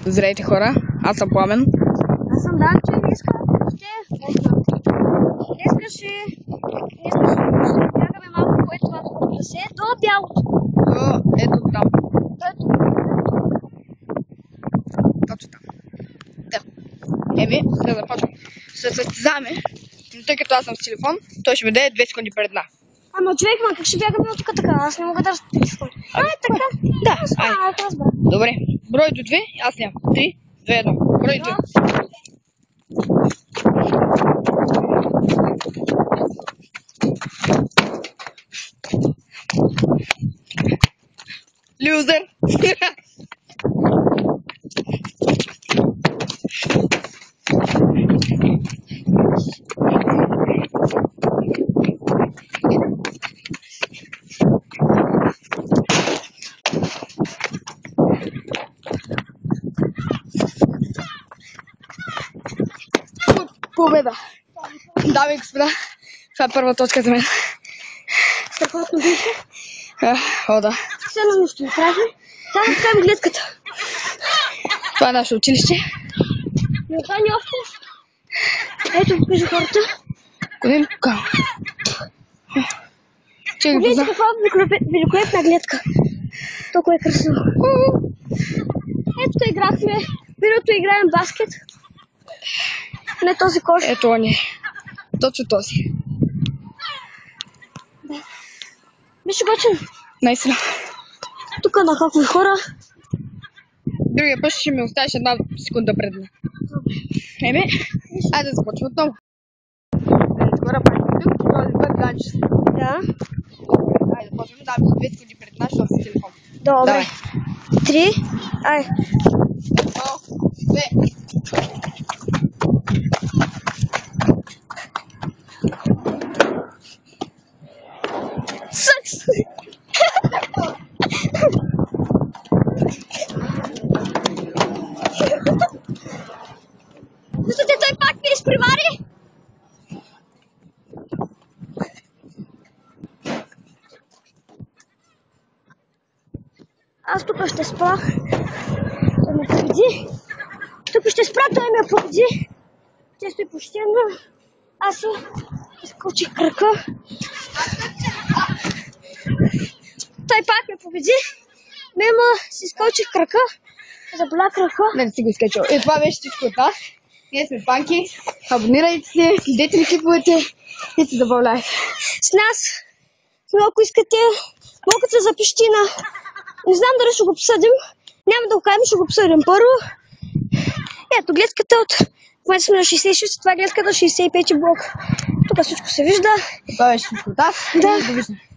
Здравейте хора, аз съм Пламен. Аз съм Данчо и днеска ще бягаме малко по това трасе до бялото. Ето там. Ето. Точно там. Да. Да започвам. Ще се състезаваме, но тъй като аз съм с телефон, той ще веде 2 секунди пред нас. Ама човек, как ще бягаме от тук така? Аз не мога да разпитам. Така. Да, добре. Брой до 2, аз нямам. 3, 2, 1. Брой до 2. Лузер! Победа! Дами и господа, това е първа точка за мен. Страхотно беше. О, да. Все едно нищо не правим. Само вкараме гледката. Това е наше училище. Но това не е общо. Ето, покажи хората. Ходим тук. Погледайте каква великолепна гледка. Толкова е красиво. Ето играхме. Първото играем баскет. Не този кош. Ето он е. Точно този. Да. Беше готин. Наистина. Тук нахапваме хора. Другия път ще ми оставиш една секунда пред мен. Айде да започваме отново. Горе пак тук, този път ганче. Да. Айде да почваме, даваме 2 секунди пред нас, защото с телефон. Добре. 3. Ай. 1, 2. Съкс! Виждате, той пак ми изпревари. Аз тук ще спра. Той ме победи. Тук ще спра, той ме победи. Често и почтено. Аз си изкочих крака. Той пак ме победи. Мема си изкочих крака. Заболя крака. Не си го изкачал. И това беше всичко от нас. Ние сме Панки. Абонирайте се, следете ни клиповете и се забавляйте. С нас, ако искате, могат да се запишете на... Не знам дали ще го обсъдим. Няма да го кажем, ще го обсъдим първо. Ето гледката от... В момента сме на 66, това е гледката от 65 блок. Тук всичко се вижда. Това беше всичко от нас. Да. Довиждане.